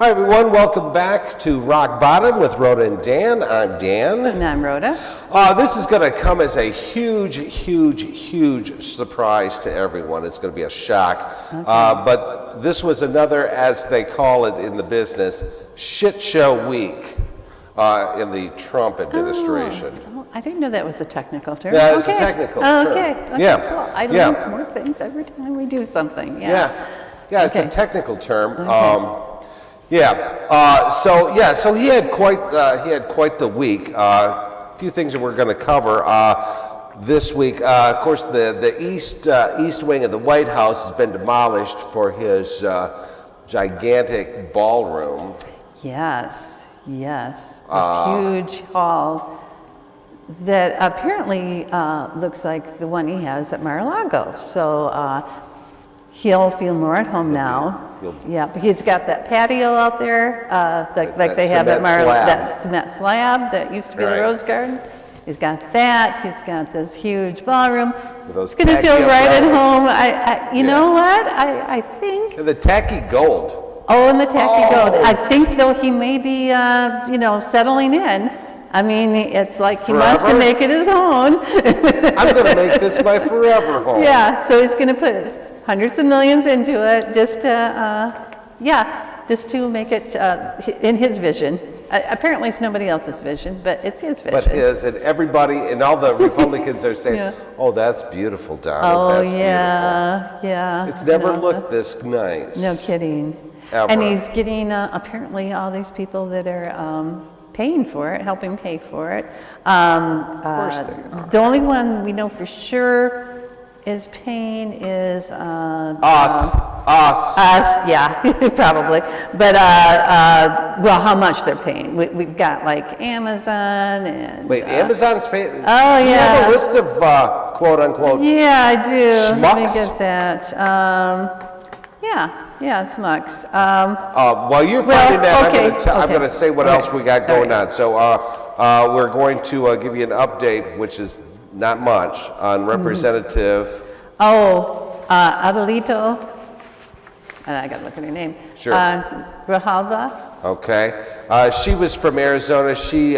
Hi everyone, welcome back to Rock Bottom with Rhoda and Dan. I'm Dan. And I'm Rhoda. This is going to come as a huge surprise to everyone. It's going to be a shock. Okay. But this was another, as they call it in the business, shit show week in the Trump administration. Oh, I didn't know that was a technical term. Yeah, it's a technical term. Okay. Yeah. Cool. I learn more things every time we do something. Yeah, it's a technical term. Okay. So he had quite the week. A few things that we're going to cover this week. Of course, the east wing of the White House has been demolished for his gigantic ballroom. Yes. This huge hall that apparently looks like the one he has at Mar-a-Lago. So he'll feel more at home now. Yeah, but he's got that patio out there, like they have at Mar-a-Lago, that cement slab that used to be the Rose Garden. He's got that. He's got this huge ballroom. He's going to feel right at home. You know what? I think. And the tacky gold. Oh, and the tacky gold. I think, though, he may be, settling in. I mean, it's like he wants to make it his own. I'm going to make this my forever home. Yeah, so he's going to put hundreds of millions into it just to make it in his vision. Apparently, it's nobody else's vision, but it's his vision. But his, and everybody, and all the Republicans are saying, "Oh, that's beautiful, Donald. Oh, that's beautiful." Yeah. It's never looked this nice. No kidding. Ever. And he's getting apparently all these people that are paying for it, helping pay for it. Of course they are. The only one we know for sure is paying is us, yeah, probably. But how much they're paying? We've got like Amazon and. Wait, Amazon's paying? Oh, yeah. You have a list of quote unquote. Yeah, I do. Schmucks? Let me get that. Yeah, Smucks. While you're finding that, okay, I'm going to say what else we got going on. So we're going to give you an update, which is not much, on Representative. Adelito. I got to look at her name. Sure. Grijalva. Okay. She was from Arizona. She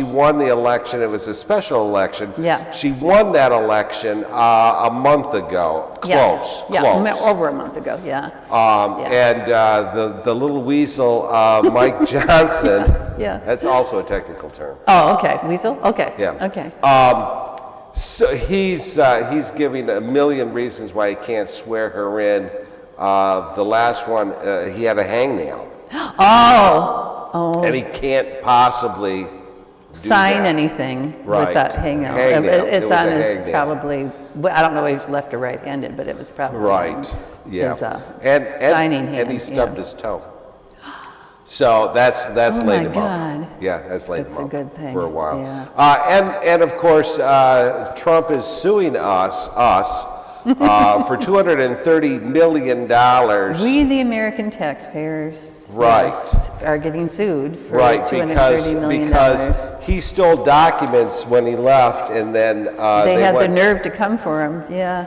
won the election. It was a special election. Yeah. She won that election a month ago. Close. Over a month ago. Yeah. And the little weasel, Mike Johnson. Yeah. That's also a technical term. Oh, okay. Weasel. Okay. Yeah. Okay. So he's giving a million reasons why he can't swear her in. The last one, he had a hangnail. Oh. And he can't possibly sign anything with that hangnail. It's on his probably. I don't know if he's left or right-handed, but it was probably right. Yeah. His signing hand. And he stubbed his toe. So that's laid him up. Yeah, that's laid him up. That's a good thing. For a while. Yeah. And of course, Trump is suing us for $230 million. We, the American taxpayers, are getting sued for $230 million. Because he stole documents when he left, and then they had the nerve to come for him. Yeah.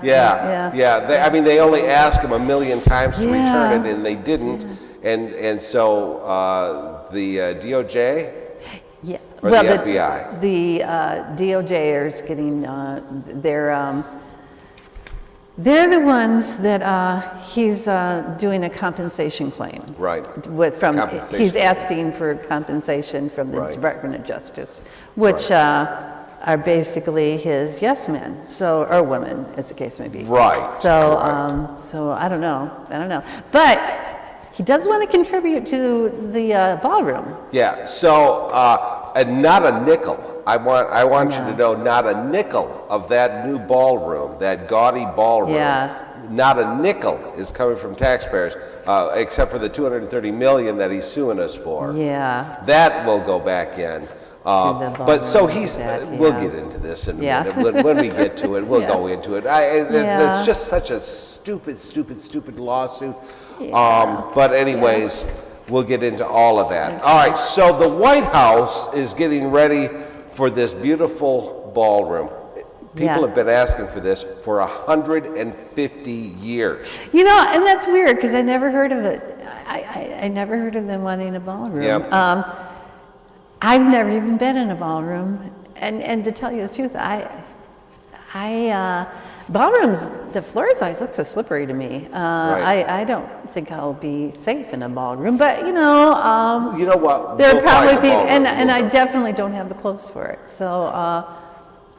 They only asked him 1 million times to return it, and they didn't. And so the DOJ. Yeah. Or the FBI. The DOJ is getting they're the ones that he's doing a compensation claim. Right. He's asking for compensation from the Department of Justice, which are basically his yes men, or women, as the case may be. Right. So, so I don't know, but he does want to contribute to the ballroom. Yeah. So, and not a nickel. I want you to know, not a nickel of that new ballroom, that gaudy ballroom. Yeah. Not a nickel is coming from taxpayers, except for the $230 million that he's suing us for. Yeah. That will go back in. But so we'll get into this in a minute. When we get to it, we'll go into it. It's just such a stupid lawsuit. Yeah. But anyways, we'll get into all of that. All right, so the White House is getting ready for this beautiful ballroom. People Yeah. have been asking for this for 150 years. You know, and that's weird because I never heard of it. I never heard of them wanting a ballroom. Yeah. I've never even been in a ballroom, and to tell you the truth, ballrooms, the floors always look so slippery to me. Right. I don't think I'll be safe in a ballroom, but you know, You know what? there'll We'll find probably a be, ballroom. and I We'll go. definitely don't have the clothes for it.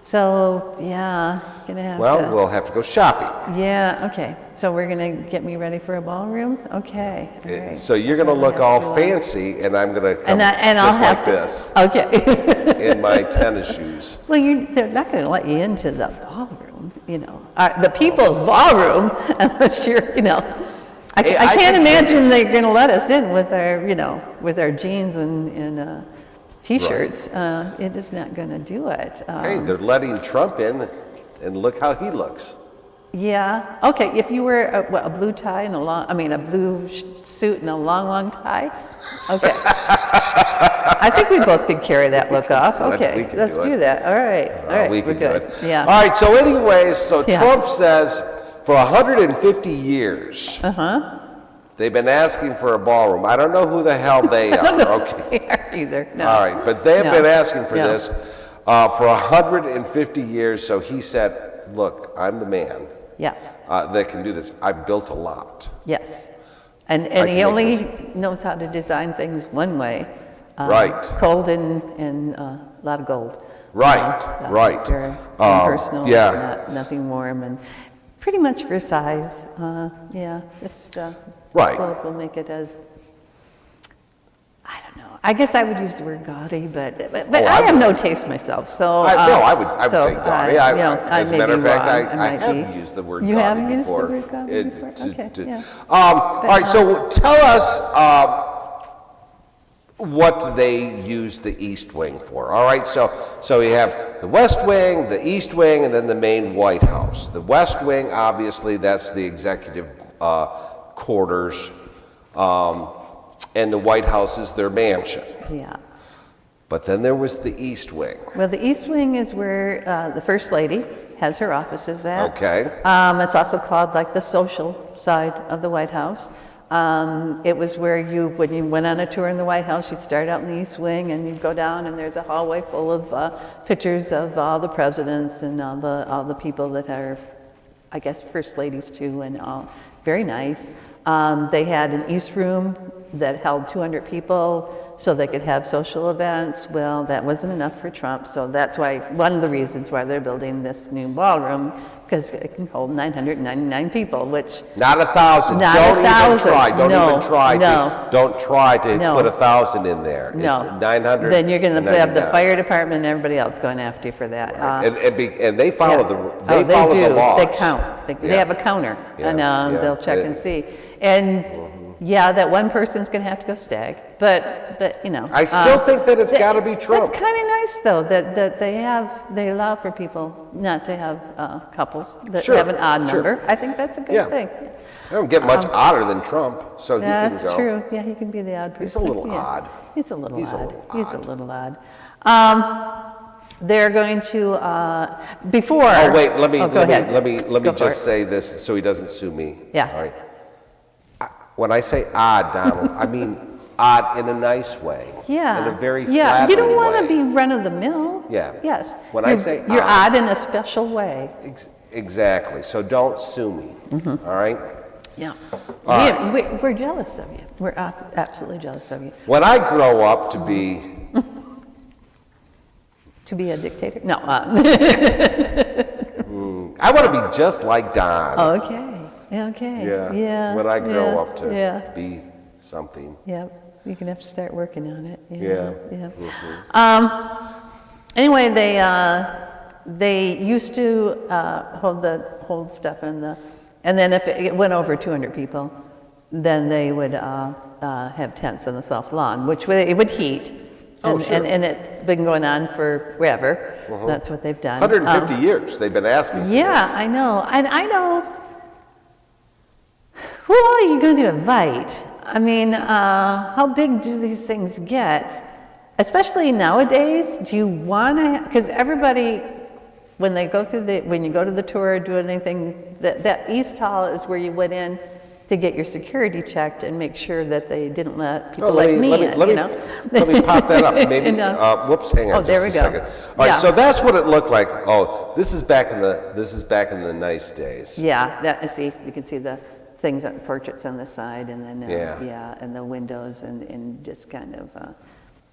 So yeah, gonna have Well, to. we'll have to go shopping. Yeah, okay. So we're gonna get me ready for a ballroom? Okay, all right. So you're going to look all fancy, and I'm going to come And I'll just have like to. this Okay. in my tennis shoes. Well, they're not gonna let you into the ballroom, you know, the people's ballroom, unless you're, you know. I Hey, I can't can imagine they're gonna let us in with our, you know, with our jeans and t-shirts. It is not gonna do it. Hey, they're letting Trump in, and look how he looks. Yeah, okay, if you wear a blue tie and a blue suit and a long tie, okay. I think we both could carry that look off. We Okay, can let's do it. do that. All right, We we're can do good. it. Yeah. All right, so anyways, Yeah. Trump says for 150 years, they've been asking for a ballroom. I don't know who the hell they are, okay? They are either, no. All right, but they have No. been asking for No. this for 150 years, so he said, look, I'm the man Yeah, that can do this. I've built a lot. yes. And can he make only knows how to design things one way. Right. Cold and a lot of gold. Right, right. Very personal, yeah. nothing warm, and pretty much for size. Yeah, it's, Right. we'll make it as, I don't know. I guess I would use the word gaudy, but I have no taste myself, so. I would so, say gaudy. you know, I As a may matter be of fact, wrong. I might have be. used the word You gaudy have used the before. word gaudy before? Okay, yeah. All right, so tell us what they use the East Wing for. All right, so we have the West Wing, the East Wing, and then the main White House. The West Wing, obviously, that's the executive quarters, and the White House is their mansion. Yeah. But then there was the East Wing. Well, the East Wing is where the First Lady has her offices at. Okay. It's also called like the social side of the White House. It was where when you went on a tour in the White House, you start out in the East Wing and you'd go down and there's a hallway full of pictures of all the presidents and all the people that are, I guess, First Ladies too, and all. Very nice. They had an East Room that held 200 people so they could have social events. Well, that wasn't enough for Trump, so that's why, one of the reasons why they're building this new ballroom, because it can hold 999 people, which... Not 1,000. Not Don't 1,000. even try. Don't No, even try no. to. Don't try to No. put 1,000 in there. No. It's 900. Then you're going to have the fire department and everybody else going after you for that. And they follow Yeah. the follow the laws. They count. They Yeah. have a counter, Yeah, and yeah. they'll check and see. And yeah, that one person's going to have to go stag, but you know. I still think that it's got to be Trump. That's kind of nice though that they allow for people not to have couples that Sure, have an odd sure. number. I think that's a good Yeah. thing. I don't get much odder than Trump, so he can That's go. true. Yeah, he can be the odd person. He's a little Yeah. odd. He's a little He's a odd. little He's a odd. little odd. They're going to before. Oh wait, let me go ahead. Go for just it. say this so he doesn't sue me. Yeah. All right. When I say odd, Donald, I mean odd in a nice way. Yeah. In a very yeah. You don't flattering want to way. be run of the mill. Yeah. Yes. When I say you're odd- odd in a special way. Exactly. So don't sue me. Mm-hmm. All right. Yeah. All We're jealous of you. We're absolutely jealous of you. When I grow up to be, To be a dictator? No. I want to be just like Don. Okay. Okay. Yeah. Yeah. When I grow yeah, up to Yeah. be something. Yep. You're gonna have to start working on it. Yeah. Yeah. Anyway, they used to hold stuff in the, and then if it went over 200 people, then they would have tents on the south lawn, which it would heat. Oh, And, sure. and it's been going on for forever. That's what they've done. 150 years they've been asking for Yeah, this. I know. And I know. Who are you going to invite? I mean, how big do these things get? Especially nowadays, do you want to, because everybody when they go through when you go to the tour or do anything, that east hall is where you went in to get your security checked and make sure that they didn't let people like me in, you know? Let me pop that up. Maybe, And, whoops, hang on there just a we go. second. All right, Yeah. so that's what it looked like. Oh, this is back in the nice days. Yeah, see, you can see the things, portraits on the side, and then, Yeah. and the windows, and just kind of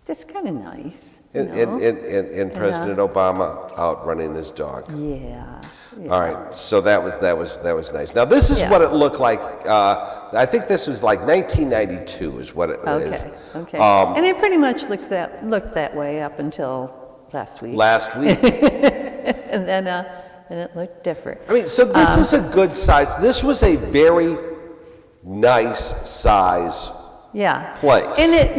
nice. And President Obama out running his dog. Yeah. All right, so that was nice. Now this is Yeah. what it looked like. I think this was like 1992 is what it is. Okay. And it pretty much looked that way up until last week. Last week. And then it looked different. I mean, so this is a good size. This was a very nice size Yeah. place. And it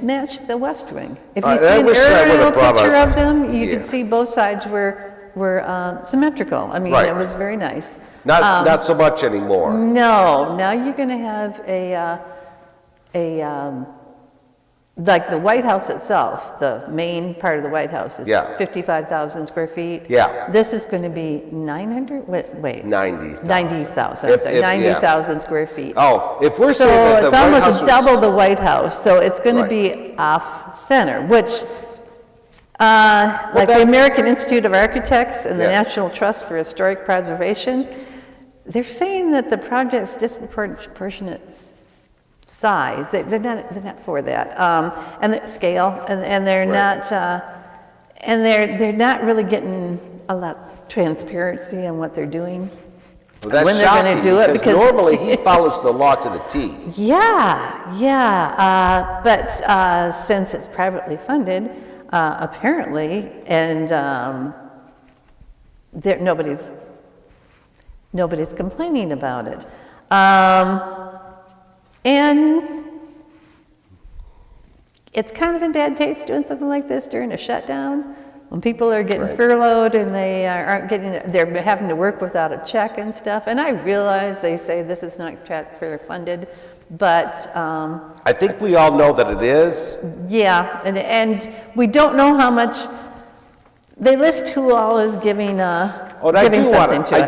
matched the West Wing. If you I see an wish I aerial would've brought picture a- of them, you Yeah. could see both sides were symmetrical. I mean, Right. it was very nice. Not so much anymore. No, now you're going to have like the White House itself, the main part of the White House is Yeah. 55,000 square feet. Yeah. This is going to be 900, wait. 90,000. 90,000, If- sorry, if- 90,000 square feet. Oh, if we're So saying that the it's White almost House was, double the White House, so it's going Right. to be off-center, which, like the that- American Institute of Architects and the Yeah. National Trust for Historic Preservation, they're saying that the project's disproportionate size, they're not for that, and the scale, and they're Right. not, and they're not really getting a lot of transparency on what they're doing. well, that's when they're gonna shocking do it, because because- normally he follows the law to the T. But since it's privately funded, apparently, and nobody's complaining about it. And it's kind of in bad taste doing something like this during a shutdown, when people are getting Right. furloughed and they're having to work without a check and stuff. And I realize they say this is not taxpayer funded, but I think we all know that it is. yeah, and we don't know how much. They list who all is giving Oh, and I giving do something want to it.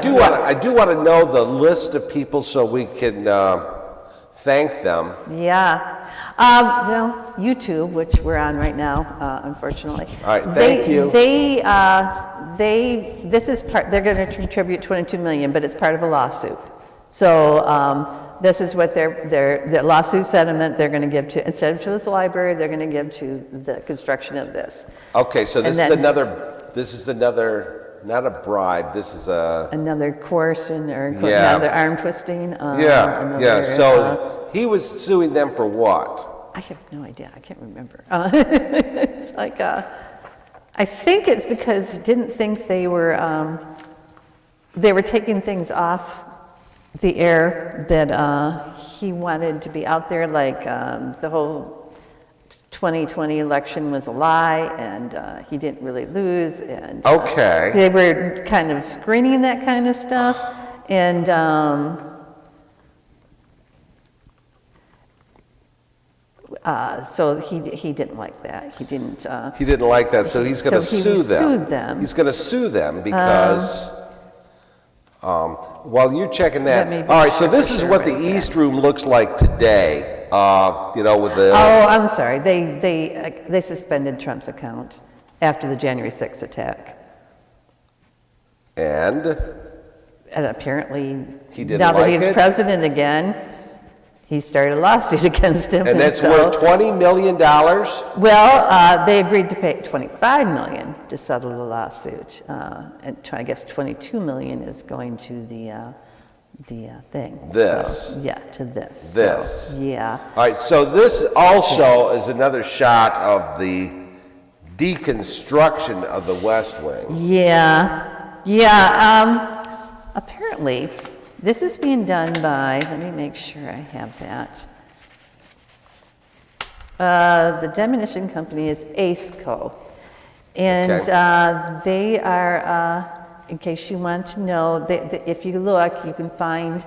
I do want to know the list of people so we can thank them. Yeah. Well, YouTube, which we're on right now, unfortunately. All right, thank you. This is part. They're going to contribute 22 million, but it's part of a lawsuit. So this is what their lawsuit settlement they're going to give to, instead of to this library, they're going to give to the construction of this. Okay, so this And is then- another, not a bribe. This is a Another course or Yeah. another arm twisting. yeah. another, So he was suing them for what? I have no idea. I can't remember. It's like, I think it's because he didn't think they were taking things off the air that he wanted to be out there, like the whole 2020 election was a lie and he didn't really lose. And Okay. they were kind of screening that kind of stuff. And so he didn't like that. He didn't. He didn't like that, so he's going to So he sue them. sued them. He's going to sue them because. While you're checking that, That may be all right. So this for is sure what the right there. East Room looks like today. With the. Oh, I'm sorry. They suspended Trump's account after the January 6th attack. And And apparently, He didn't now that like he's it? president again, he started a lawsuit against him. and that's so- worth $20 million. Well, they agreed to pay $25 million to settle the lawsuit, and I guess $22 million is going to the thing. This. So, yeah, to this. This. So, yeah. All right, so this also is another shot of the deconstruction of the West Wing. Yeah. Apparently, this is being done by, let me make sure I have that. The demolition company is ACECO. And Okay. they are, in case you want to know, if you look, you can find,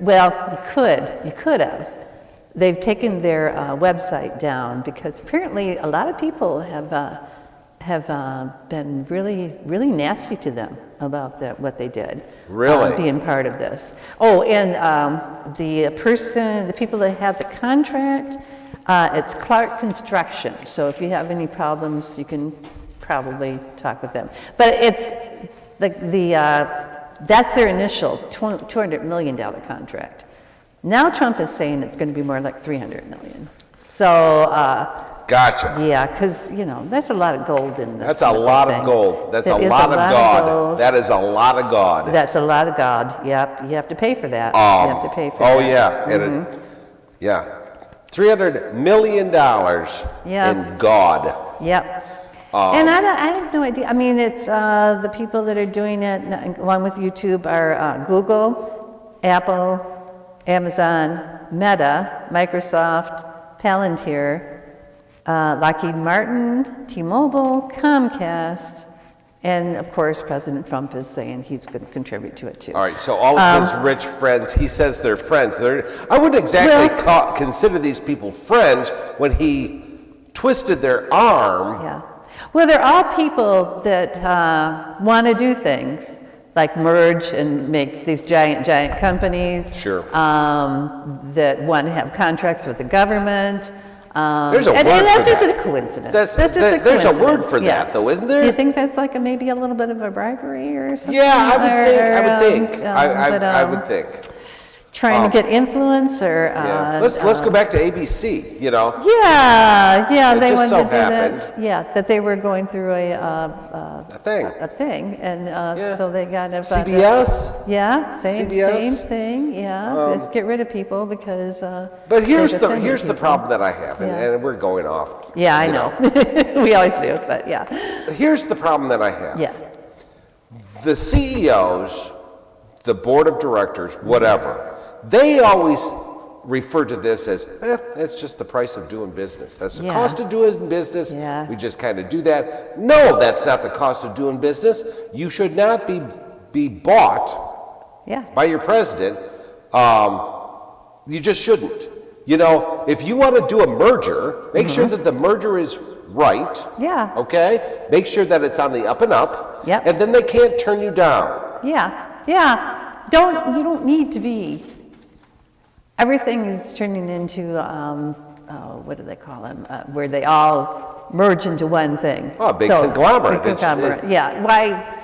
well, you could have. They've taken their website down because apparently a lot of people have been really, really nasty to them about what they did. Really? Being part of this. Oh, and the people that had the contract, it's Clark Construction. So if you have any problems, you can probably talk with them. But it's that's their initial $200 million contract. Now Trump is saying it's going to be more like $300 million. So, Gotcha. yeah, because, there's a lot of gold in this. That's a lot of gold. That's a lot of God. That is a lot of God. That's a lot of God. Yep, you have to pay for that. You have to pay for that. Oh, yeah. And yeah. $300 million in God. Yep. And I have no idea. I mean, it's the people that are doing it, along with YouTube, are Google, Apple, Amazon, Meta, Microsoft, Palantir, Lockheed Martin, T-Mobile, Comcast, and of course, President Trump is saying he's going to contribute to it too. All right, so all of his rich friends, he says they're friends. I wouldn't exactly consider these people friends when he twisted their arm. Yeah. Well, they're all people that want to do things like merge and make these giant companies. Sure. That want to have contracts with the government. There's a word and that's for just that. a coincidence. There's a word for that, though, isn't there? Do you think that's like maybe a little bit of a bribery or something? Yeah, I would think. Trying to get influence or... yeah. Let's go back to ABC, Yeah, It they just wanted so to do happened. that. Yeah, that they were going through A thing. and so they got... CBS? Yeah, same CBS? thing, yeah. Let's get rid of people because... But here's they're the problem that I have, Yeah. and we're going off. Yeah, I know. We always do, but yeah. Here's the problem that I have. Yeah. The CEOs, the board of directors, whatever, they always refer to this as, that's just the price of doing business. That's the cost of doing business. Yeah. We just kind of do that. No, that's not the cost of doing business. You should not be bought by your president. You just shouldn't. If you want to do a merger, make sure that the merger is right. Yeah. Okay? Make sure that it's on the up and up. Yep. And then they can't turn you down. Yeah. You don't need to be... Everything is turning into, what do they call them, where they all merge into one thing. Oh, big conglomerate. Big conglomerate, yeah. Why?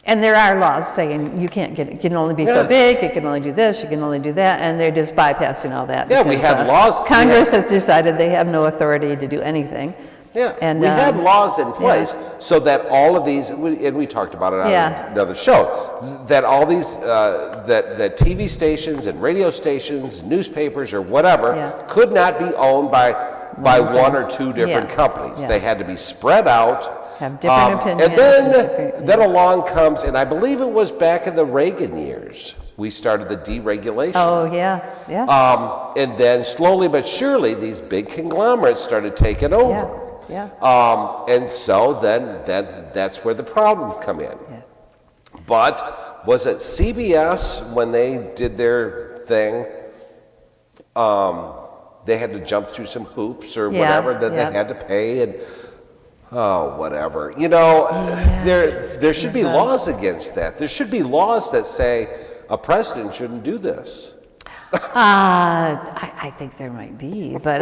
And there are laws saying you can't get it. You can only be so big, you can only do this, you can only do that, and they're just bypassing all that. Yeah, we have laws. Congress has decided they have no authority to do anything. Yeah, and we had laws in place so that all of these, and we talked about it on another show, that all these, that TV stations and radio stations, newspapers or whatever, could not be owned by one or two different companies. They had to be spread out. Have different opinions. And then along comes, and I believe it was back in the Reagan years, we started the deregulation. Oh, yeah. And then slowly but surely, these big conglomerates started taking over. Yeah. And so then that's where the problem come in. Yeah. But was it CBS when they did their thing? They had to jump through some hoops or whatever that they had to pay and whatever. There should be laws against that. There should be laws that say a president shouldn't do this. I think there might be, but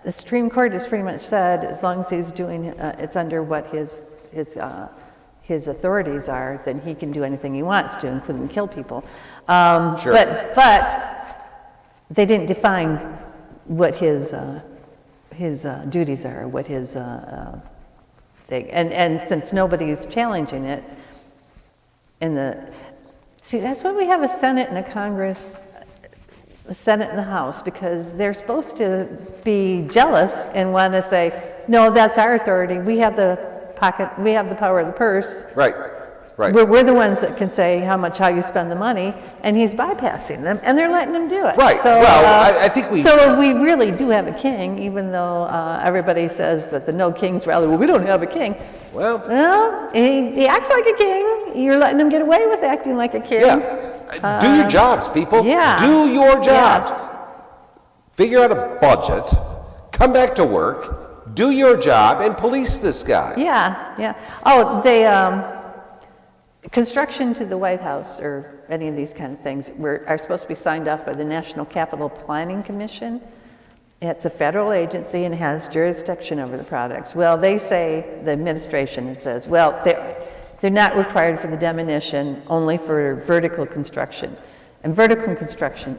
the Supreme Court has pretty much said as long as he's doing it's under what his authorities are, then he can do anything he wants to, including kill people. Sure. But they didn't define what his duties are, what his thing, and since nobody's challenging it. That's why we have a Senate and a Congress, the Senate and the House, because they're supposed to be jealous and want to say, no, that's our authority. We have the power of the purse. Right. We're the ones that can say how you spend the money, and he's bypassing them, and they're letting them do it. Right. So, I think we... So we really do have a king, even though everybody says that the no king's rally, we don't have a king. Well, he acts like a king. You're letting him get away with acting like a king. Yeah. Do your jobs, people. Yeah. Do your jobs. Yeah. figure out a budget, come back to work, do your job, and police this guy. Yeah, yeah. Oh, they, construction to the White House or any of these kind of things are supposed to be signed off by the National Capital Planning Commission. It's a federal agency and has jurisdiction over the projects. Well, they say, the administration says, well, they're not required for the demolition, only for vertical construction. And vertical construction,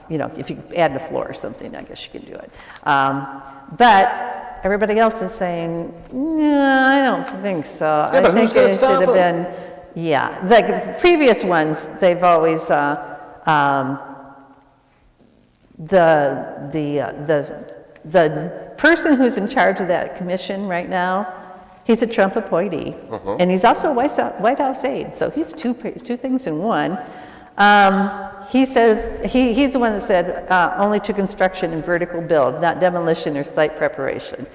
if you add a floor or something, I guess you can do it. But everybody else is saying, no, I don't think so. Yeah, but who's going to stop have them? been, yeah. The previous ones, they've always, the person who's in charge of that commission right now, he's a Trump appointee, and he's also a White House aide, so he's two things in one. He says, he's the one that said only to construction and vertical build, not demolition or site preparation.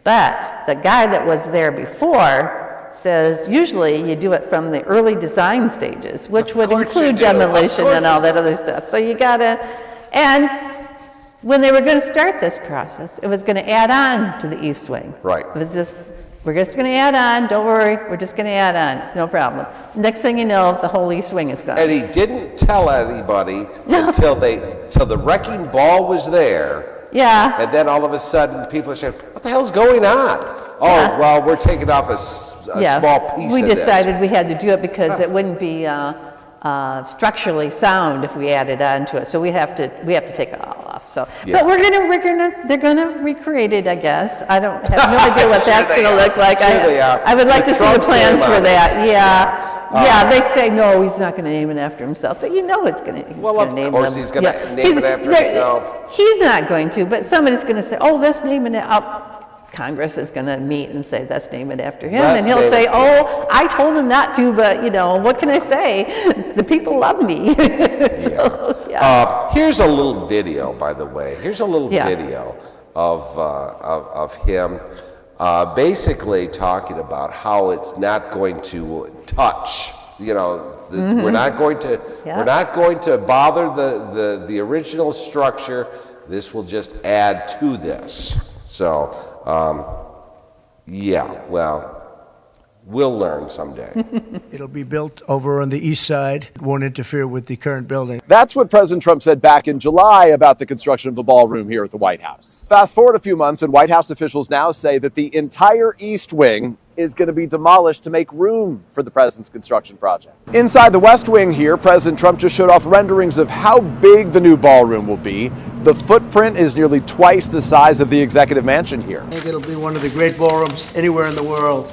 But the guy that was there before says usually you do it from the early design stages, which would include demolition and all that other stuff. So you gotta, and when they were going to start this process, it was going to add on to the East Wing. Right. It was just, we're just going to add on, don't worry, we're just going to add on, it's no problem. Next thing you know, the whole East Wing is gone. And he didn't tell anybody until the wrecking ball was there. Yeah. And then all of a sudden, people are saying, what the hell's going on? Oh, Yeah. well, we're taking off a small piece We of this. decided we had to do it because it wouldn't be structurally sound if we added on to it. So we have to take it all off. So, Yeah. but they're gonna recreate it, I guess. I don't have no idea what that's gonna look like. I would like to see the plans for that. Yeah. Yeah, they say, no, he's not going to name it after himself, but you know it's going to. Well, of course he's going to name it after himself. He's not going to, but somebody's going to say, oh, let's name it up. Congress is going to meet and say, let's name it after him. And he'll say, oh, I told him not to, but, what can I say? The people love me. So, yeah. Here's a little video, by the way. Here's a little video of him basically talking about how it's not going to touch. We're not going to bother the original structure. This will just add to this. So, we'll learn someday. It'll be built over on the east side. It won't interfere with the current building. That's what President Trump said back in July about the construction of the ballroom here at the White House. Fast forward a few months, and White House officials now say that the entire East Wing is going to be demolished to make room for the president's construction project. Inside the West Wing here, President Trump just showed off renderings of how big the new ballroom will be. The footprint is nearly twice the size of the executive mansion here. I think it'll be one of the great ballrooms anywhere in the world.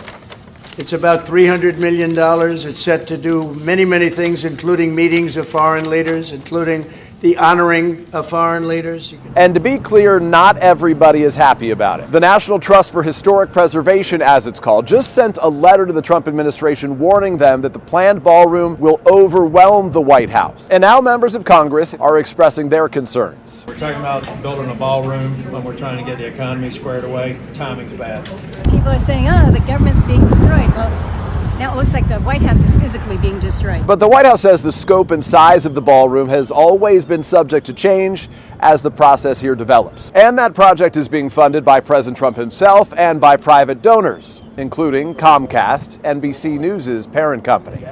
It's about $300 million. It's set to do many, many things, including meetings of foreign leaders, including the honoring of foreign leaders. And to be clear, not everybody is happy about it. The National Trust for Historic Preservation, as it's called, just sent a letter to the Trump administration warning them that the planned ballroom will overwhelm the White House. And now members of Congress are expressing their concerns. We're talking about building a ballroom when we're trying to get the economy squared away. Timing's bad. People are saying, oh, the government's being destroyed. Well, now it looks like the White House is physically being destroyed. But the White House says the scope and size of the ballroom has always been subject to change as the process here develops. And that project is being funded by President Trump himself and by private donors, including Comcast, NBC News' parent company.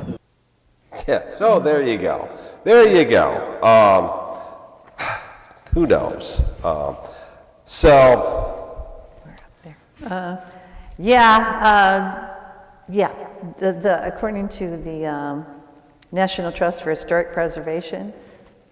Yeah, so there you go. There you go. Who knows? According to the National Trust for Historic Preservation,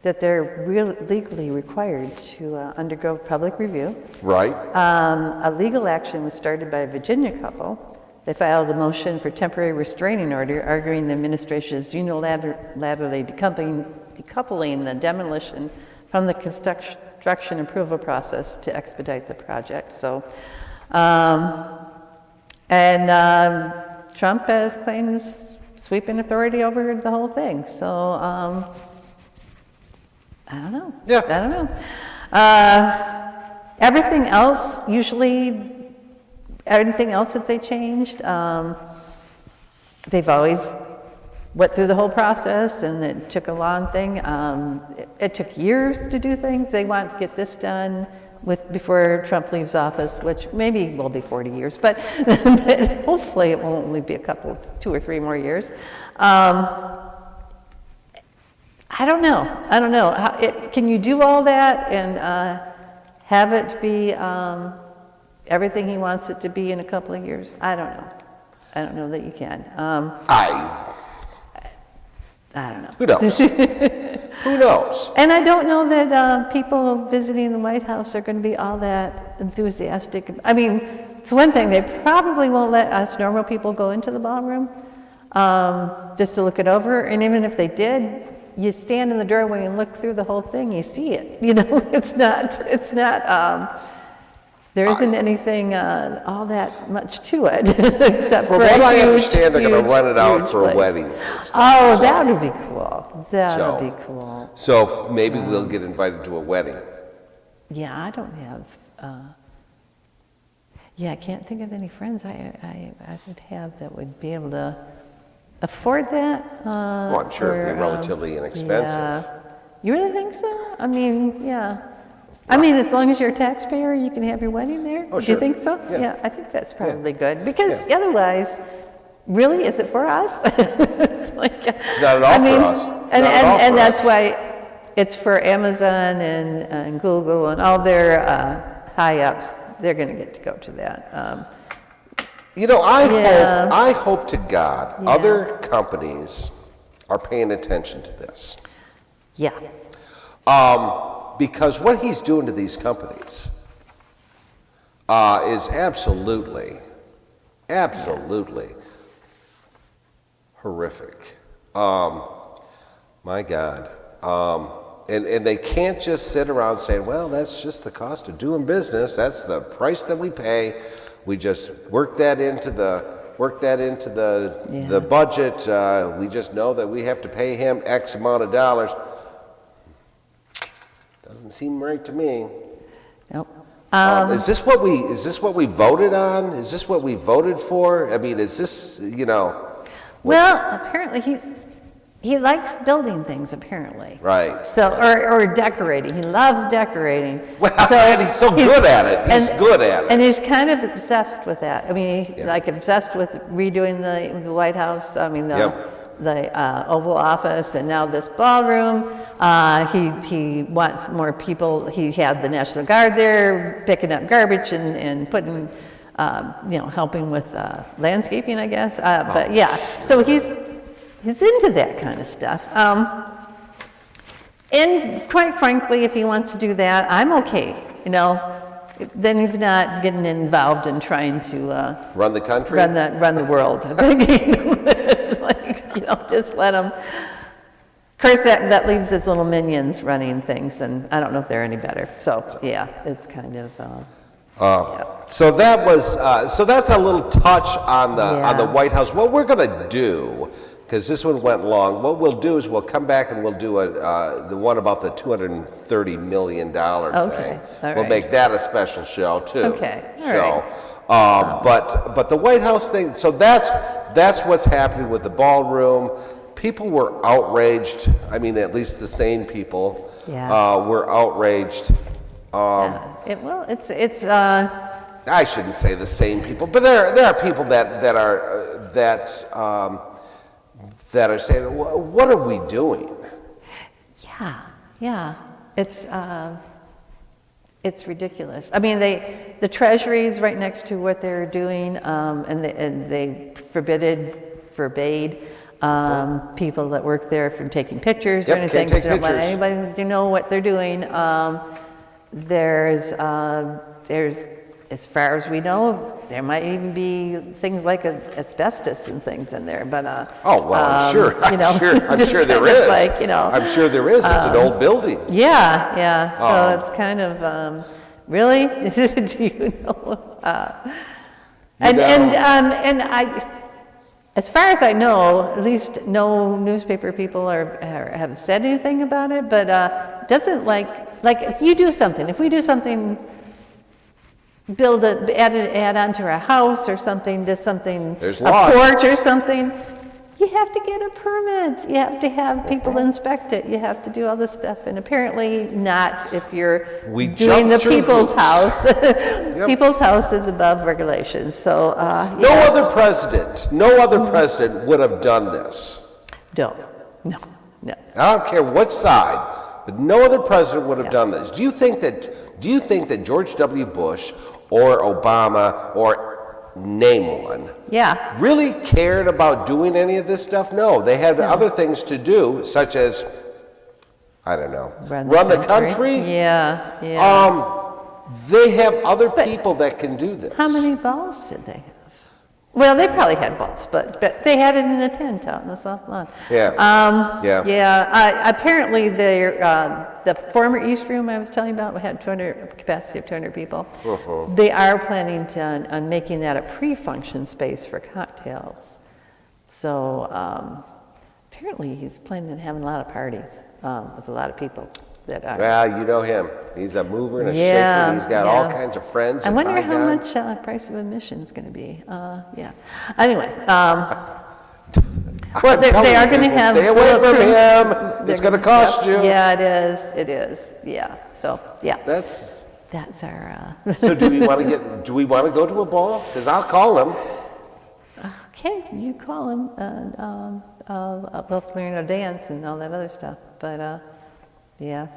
that they're legally required to undergo public review. Right. A legal action was started by a Virginia couple. They filed a motion for temporary restraining order, arguing the administration is unilaterally decoupling the demolition from the construction approval process to expedite the project. So, Trump has claimed sweeping authority over the whole thing. So, I don't know. Yeah. I don't know. Everything else, anything else that they changed, they've always went through the whole process, and it took a long thing. It took years to do things. They want to get this done before Trump leaves office, which maybe will be 40 years, but, but hopefully it won't only be a couple, 2 or 3 more years. I don't know. I don't know. Can you do all that and have it be everything he wants it to be in a couple of years? I don't know. I don't know that you can. I don't know. Who knows? Who knows? And I don't know that people visiting the White House are going to be all that enthusiastic. I mean, for one thing, they probably won't let us normal people go into the ballroom just to look it over. And even if they did, you stand in the doorway and look through the whole thing, you see it. You know, it's not, there isn't anything all that much to it, except for From what I huge, understand, they're going to rent it out huge for place. weddings and stuff. Oh, so- that would be cool. That So- would be cool. So maybe we'll get invited to a wedding. Yeah, I don't have, yeah, I can't think of any friends I would have that would be able to afford that. Well, I'm sure it'd be relatively inexpensive. Yeah. You really think so? I mean, yeah. I mean, as long as you're a taxpayer, you can have your wedding there? Oh, Do you sure. think so? Yeah. I think that's probably good. Because otherwise, really, is it for us? It's like, It's not at all for us. And, Not at all and for that's us. why it's for Amazon and Google and all their high-ups. They're going to get to go to that. You know, Yeah. I hope to God Yeah. other companies are paying attention to this. Yeah. Because what he's doing to these companies is absolutely horrific. My God. And they can't just sit around saying, well, that's just the cost of doing business. That's the price that we pay. We just work that into the budget. We just know that we have to pay him X amount of dollars. Doesn't seem right to me. Nope. Is this what we voted on? Is this what we voted for? I mean, is this, you know? Well, apparently he likes building things, apparently. Right. So, or decorating. He loves decorating. Well, and he's so good at it. He's good at it. And he's kind of obsessed with that. I mean, Yeah. like obsessed with redoing the White House. I mean, the Oval Office, and now this ballroom. He wants more people. He had the National Guard there picking up garbage and putting, helping with landscaping, I guess. But yeah, so he's into that kind of stuff. And quite frankly, if he wants to do that, I'm okay. You know, then he's not getting involved in trying to Run the country? run the world. It's like, just let him. Of course, that leaves his little minions running things, and I don't know if they're any better. So yeah, it's kind of. So that was so that's a little touch on the Yeah. White House. What we're going to do, because this one went long, what we'll do is we'll come back and we'll do the one about the $230 million thing. Okay, all We'll right. make that a special show too. Okay, all So, but the White House thing. So that's what's happening with the ballroom. People were outraged. I mean, at least the sane people were outraged. It's. I shouldn't say the same people, but there are people that are saying, "What are we doing?" Yeah. It's ridiculous. I mean, the Treasury is right next to what they're doing, and they forbade people that work there from taking pictures or Yep, anything. can't take They don't want pictures. anybody to know what they're doing. There's, as far as we know, there might even be things like asbestos and things in there. But Oh well, I'm sure. I'm just sure there kind of is. like, I'm sure there is. It's an old building. Yeah. So it's kind of really. Do you know? And I, as far as I know, at least no newspaper people have said anything about it. But doesn't like if we do something, add onto a house or something, just something, There's a laws. porch or something. You have to get a permit. You have to have people inspect it. You have to do all this stuff. And apparently not if you're We doing the jumped through people's hoops. house. People's house is above regulations. So, No other president would have done this. no. I don't care what side, but no other president would have done this. Do you think that George W. Bush or Obama or name one Yeah. really cared about doing any of this stuff? No, they had other things to do, such as, I don't know, run the country. Yeah. They have other people that can do this. How many balls did they have? Well, they probably had balls, but they had it in a tent out in the South Lawn. Apparently, the former East Room I was telling you about had capacity of 200 people. They are planning on making that a pre-function space for cocktails. So apparently, he's planning on having a lot of parties with a lot of people. Well, you know him. He's a mover and a shaker. He's got all kinds of friends. I and wonder by how God- much price of admission is going to be. Anyway, well, they are going to have. Stay away from him. It's going to cost you. Yeah, it is. It is. Yeah. So yeah. That's our. So do we want to go to a ball? Because I'll call him. Okay, you call him, and we'll learn a dance and all that other stuff. But yeah.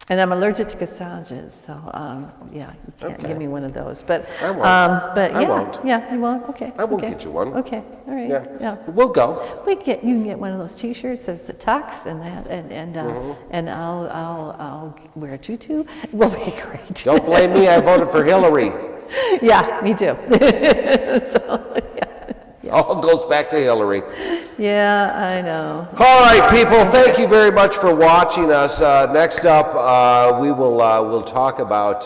And I'm allergic to massages, so you can't give me one of those. But I won't. but yeah, I won't. Yeah, you won't. Okay. I won't okay. get you one. Okay, all right. Yeah. We'll go. You can get one of those T-shirts. It's a tux, and I'll wear a tutu. It will be great. Don't blame me. I voted for Hillary. Yeah, me too. So, yeah. All goes back to Hillary. Yeah, I know. All right, people. Thank you very much for watching us. Next up, we'll talk about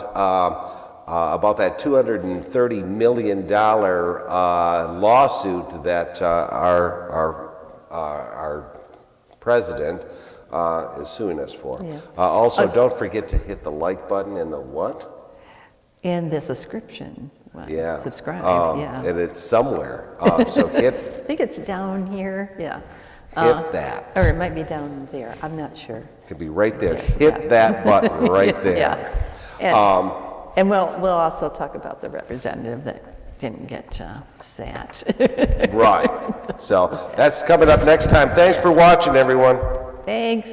that $230 million lawsuit that our president is suing us for. Yeah. Also, don't forget to hit the like button and the what? And the subscription. Yeah. Subscribe. Yeah. And it's somewhere. So I think it's down here. Yeah. hit that. Or it might be down there. I'm not sure. It could be right there. Yeah, Hit yeah. that button right there. Yeah. And we'll also talk about the representative that didn't get sat. Right. So that's coming up next time. Thanks for watching, everyone. Thanks.